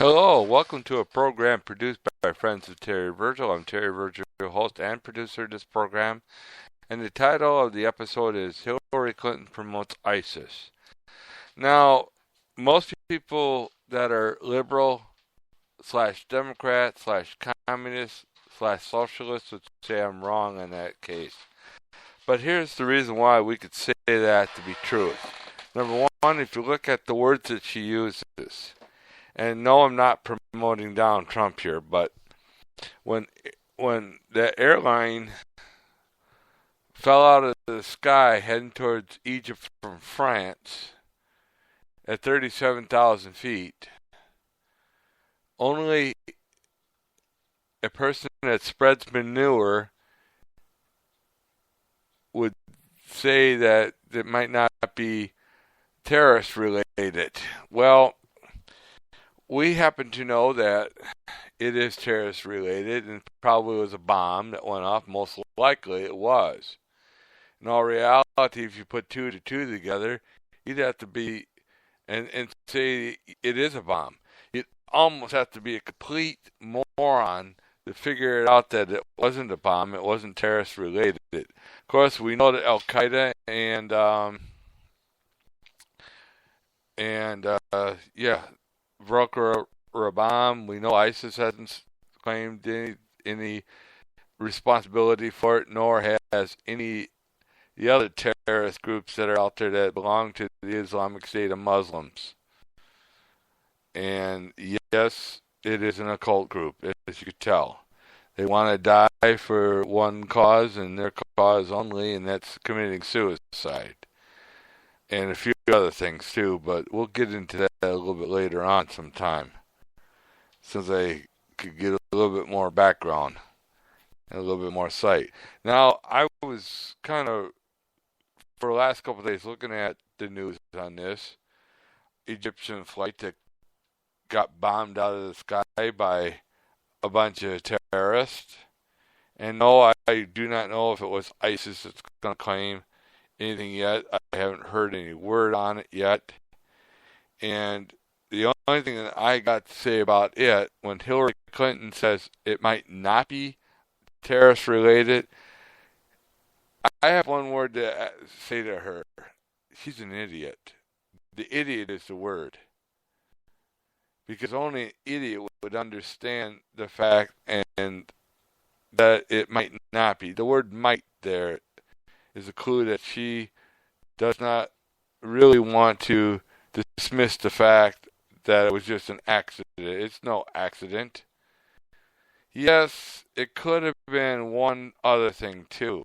Hello, welcome to a program produced by Friends of Terry Virgil. I'm Terry Virgil, your host and producer of this program, and the title of the episode is Hillary Clinton Promotes ISIS. Now, most people that are liberal slash Democrat slash communist slash socialist would say I'm wrong in that case. But here's the reason why we could say that to be true. Number one, if you look at the words that she uses, and no, I'm not promoting Donald Trump here, but when the airline fell out of the sky heading towards Egypt from France at 37,000 feet, only a person that spreads manure would say that it might not be terrorist related. Well, we happen to know that it is terrorist related and probably was a bomb that went off. Most likely it was. In all reality, if you put two to two together, you'd have to be and say it is a bomb. You'd almost have to be a complete moron to figure it out that it wasn't a bomb, it wasn't terrorist related. Of course, we know that Al Qaeda and broker or a bomb. We know ISIS hasn't claimed any responsibility for it, nor has any the other terrorist groups that are out there that belong to the Islamic State of Muslims. And yes, it is an occult group, as you could tell. They want to die for one cause and their cause only, and that's committing suicide. And a few other things too, but we'll get into that a little bit later on sometime, since I could get a little bit more background and a little bit more sight. Now, I was kind of, for the last couple of days, looking at the news on this Egyptian flight that got bombed out of the sky by a bunch of terrorists. And no, I do not know if it was ISIS that's going to claim anything yet. I haven't heard any word on it yet. And the only thing that I got to say about it, when Hillary Clinton says it might not be terrorist related, I have one word to say to her. She's an idiot. The idiot is the word. Because only an idiot would understand the fact and that it might not be. The word might there is a clue that she does not really want to dismiss the fact that it was just an accident. It's no accident. Yes, it could have been one other thing too.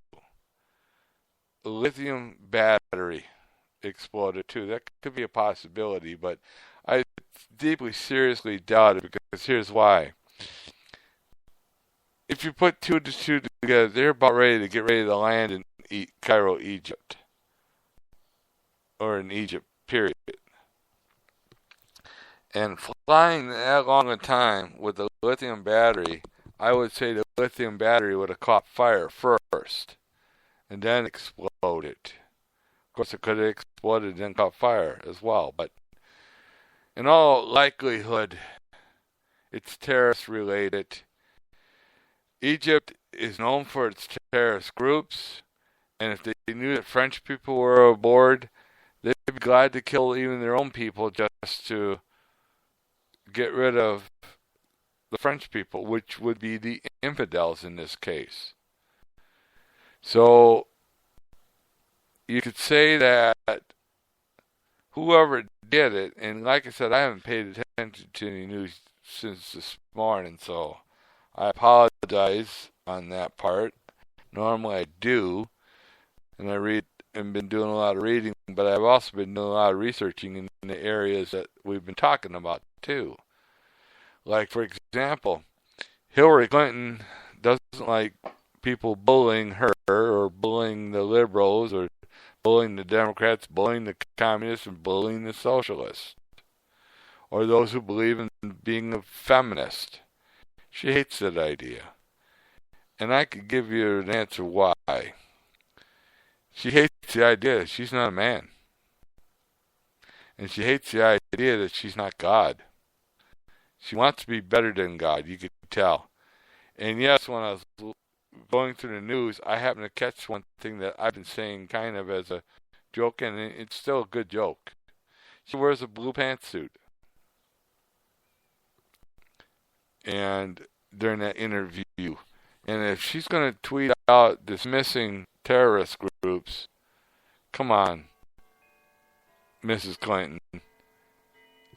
A lithium battery exploded too. That could be a possibility, but I deeply, seriously doubt it, because here's why. If you put two to two together, they're about ready to get ready to land in Cairo, Egypt. Or in Egypt, period. And flying that long a time with the lithium battery, I would say the lithium battery would have caught fire first and then exploded. Of course, it could have exploded and then caught fire as well, but in all likelihood, it's terrorist related. Egypt is known for its terrorist groups, and if they knew that French people were aboard, they'd be glad to kill even their own people just to get rid of the French people, which would be the infidels in this case. So you could say that whoever did it, and like I said, I haven't paid attention to any news since this morning, so I apologize on that part. Normally I do, and I read and been doing a lot of reading, but I've also been doing a lot of researching in the areas that we've been talking about too. Like, for example, Hillary Clinton doesn't like people bullying her or bullying the liberals or bullying the Democrats, bullying the communists, and bullying the socialists, or those who believe in being a feminist. She hates that idea. And I could give you an answer why. She hates the idea that she's not a man. And she hates the idea that she's not God. She wants to be better than God. You could tell. And yes, when I was going through the news, I happened to catch one thing that I've been saying kind of as a joke, and it's still a good joke. She wears a blue pantsuit. And during that interview, and if she's going to tweet out dismissing terrorist groups, come on, Mrs. Clinton.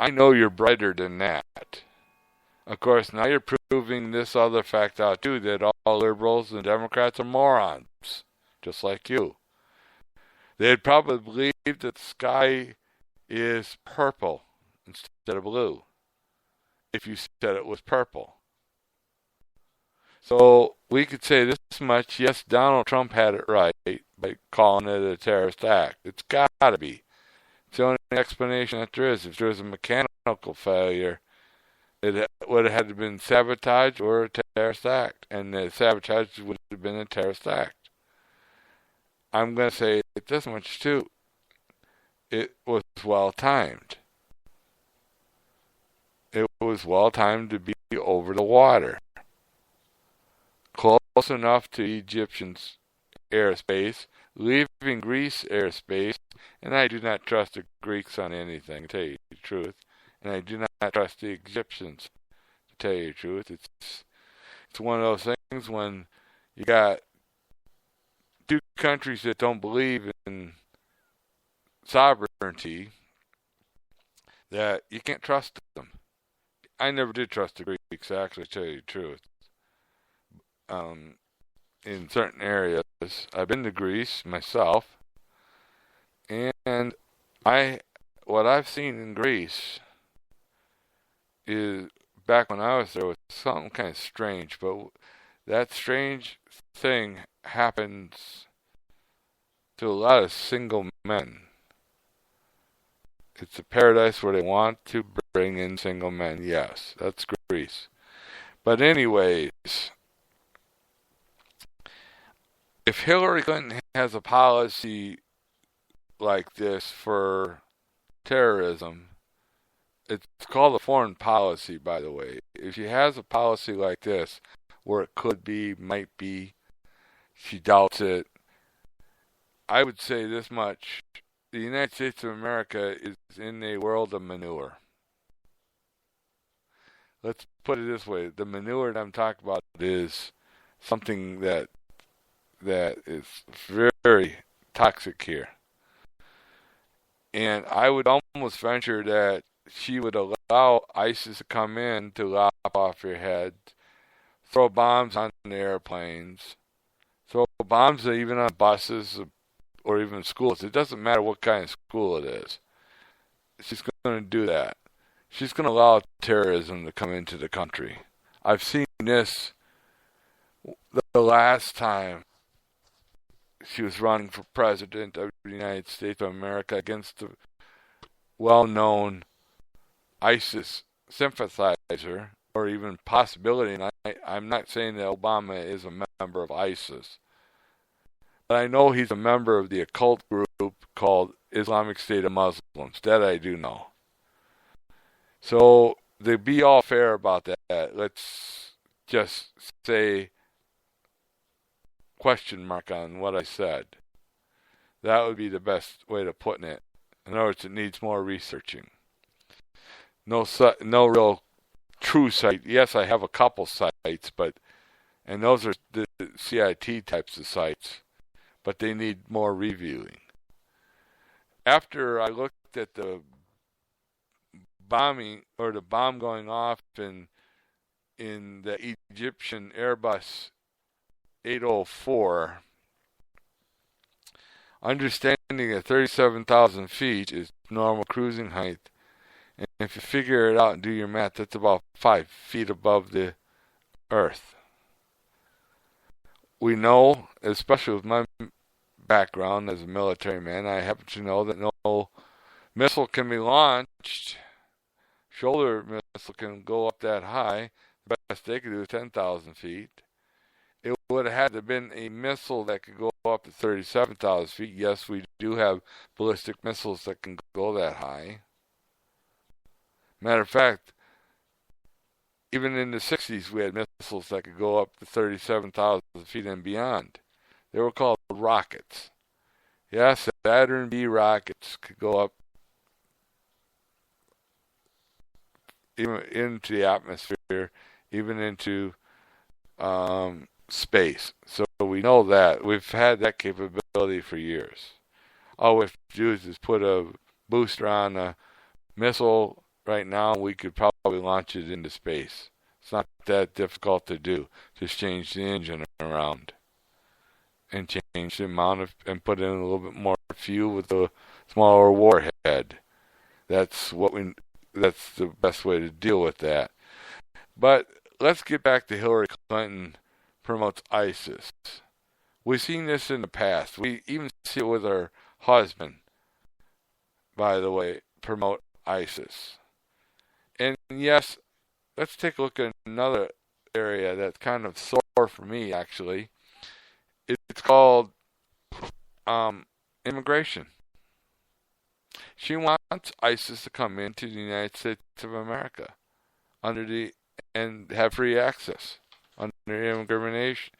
I know you're brighter than that. Of course, now you're proving this other fact out too, that all liberals and Democrats are morons, just like you. They'd probably believe that the sky is purple instead of blue if you said it was purple. So we could say this much: yes, Donald Trump had it right by calling it a terrorist act. It's got to be. It's the only explanation that there is. If there was a mechanical failure, it would have had to have been sabotage or a terrorist act, and the sabotage would have been a terrorist act. I'm going to say this much too: it was well timed. It was well timed to be over the water, close enough to Egyptians' airspace, leaving Greece airspace, and I do not trust the Greeks on anything, to tell you the truth, and I do not trust the Egyptians, to tell you the truth. It's one of those things when you got two countries that don't believe in sovereignty that you can't trust them. I never did trust the Greeks, actually, to tell you the truth. In certain areas, I've been to Greece myself, and what I've seen in Greece is, back when I was there, was something kind of strange, but that strange thing happens to a lot of single men. It's a paradise where they want to bring in single men. Yes, that's Greece. But anyways, if Hillary Clinton has a policy like this for terrorism, it's called a foreign policy, by the way. If she has a policy like this, where it could be, might be, she doubts it, I would say this much: the United States of America is in a world of manure. Let's put it this way: the manure that I'm talking about is something that is very toxic here. And I would almost venture that she would allow ISIS to come in to lop off your head, throw bombs on the airplanes, throw bombs even on buses or even schools. It doesn't matter what kind of school it is. She's going to do that. She's going to allow terrorism to come into the country. I've seen this the last time she was running for president of the United States of America against the well-known ISIS sympathizer, or even possibility, and I'm not saying that Obama is a member of ISIS, but I know he's a member of the occult group called Islamic State of Muslims. That I do know. So, to be all fair about that, let's just say question mark on what I said. That would be the best way to put it. In other words, it needs more researching. No real true site. Yes, I have a couple sites, and those are the CIT types of sites, but they need more reviewing. After I looked at the bombing, or the bomb going off in the Egyptian Airbus 804, understanding that 37,000 feet is normal cruising height, and if you figure it out and do your math, that's about 5 feet above the Earth. We know, especially with my background as a military man, I happen to know that no missile can be launched. Shoulder missile can go up that high. The best they could do is 10,000 feet. It would have had to have been a missile that could go up to 37,000 feet. Yes, we do have ballistic missiles that can go that high. Matter of fact, Even in the 60s, we had missiles that could go up to 37,000 feet and beyond. They were called rockets. Yes, Saturn V rockets could go up even into the atmosphere, even into space. So we know that. We've had that capability for years. All we have to do is just put a booster on a missile right now. We could probably launch it into space. It's not that difficult to do. Just change the engine around and change the amount of, and put in a little bit more fuel with a smaller warhead. That's the best way to deal with that. But let's get back to Hillary Clinton promotes ISIS. We've seen this in the past. We even see it with her husband, by the way, promote ISIS. And yes, let's take a look at another area that's kind of sore for me, actually. It's called immigration. She wants ISIS to come into the United States of America and have free access under immigration.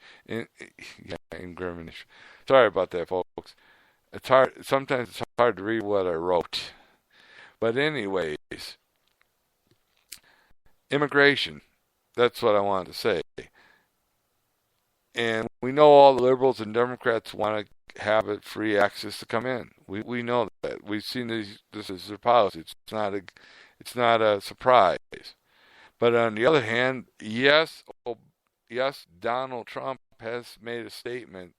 Immigration. Sorry about that, folks. It's hard. Sometimes it's hard to read what I wrote. But anyways, immigration. That's what I wanted to say. And we know all the liberals and Democrats want to have it free access to come in. We know that. We've seen this is their policy. It's not a surprise. But on the other hand, yes, Donald Trump has made a statement,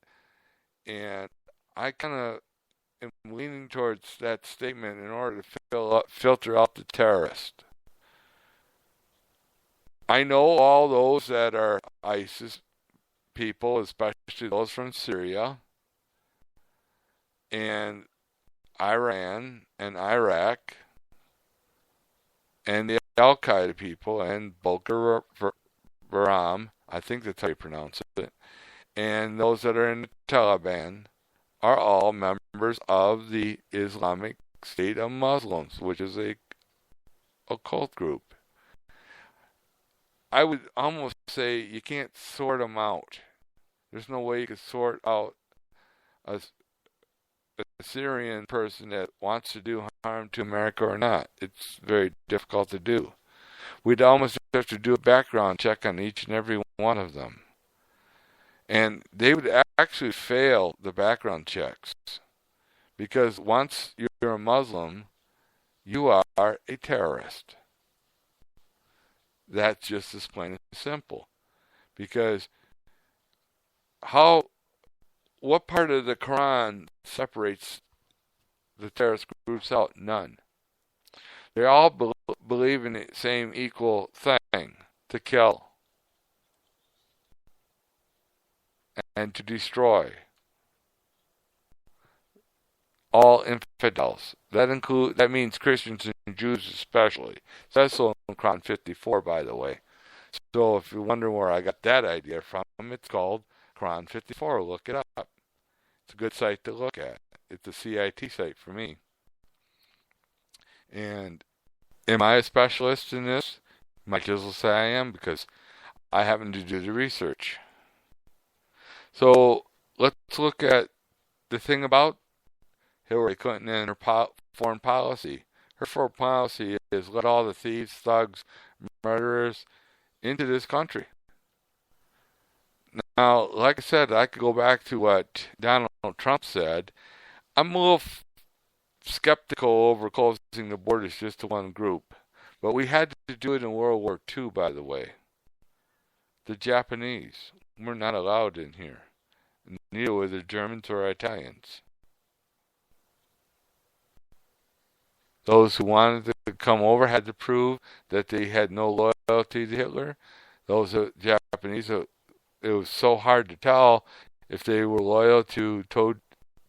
and I kind of am leaning towards that statement in order to filter out the terrorists. I know all those that are ISIS people, especially those from Syria and Iran and Iraq and the Al-Qaeda people and Boko Haram, I think that's how you pronounce it, and those that are in the Taliban are all members of the Islamic State of Muslims, which is a cult group. I would almost say you can't sort them out. There's no way you could sort out a Syrian person that wants to do harm to America or not. It's very difficult to do. We'd almost have to do a background check on each and every one of them. And they would actually fail the background checks. Because once you're a Muslim, you are a terrorist. That's just as plain and simple. Because what part of the Quran separates the terrorist groups out? None. They all believe in the same equal thing, to kill and to destroy all infidels. That means Christians and Jews especially. That's also in Quran 54, by the way. So if you wonder where I got that idea from, it's called Quran 54. Look it up. It's a good site to look at. It's a CIT site for me. And am I a specialist in this? Might as well say I am, because I happen to do the research. So let's look at the thing about Hillary Clinton and her foreign policy. Her foreign policy is let all the thieves, thugs, murderers into this country. Now, like I said, I could go back to what Donald Trump said. I'm a little skeptical over closing the borders just to one group. But we had to do it in World War II, by the way. The Japanese were not allowed in here. Neither were the Germans or Italians. Those who wanted to come over had to prove that they had no loyalty to Hitler. Those Japanese, it was so hard to tell if they were loyal to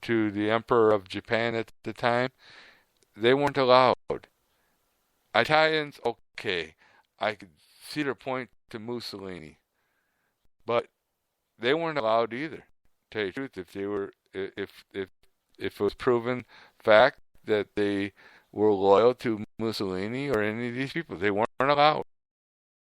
the Emperor of Japan at the time. They weren't allowed. Italians, okay, I could see their point to Mussolini, but they weren't allowed either. To tell you the truth, if it was proven fact that they were loyal to Mussolini or any of these people, they weren't allowed.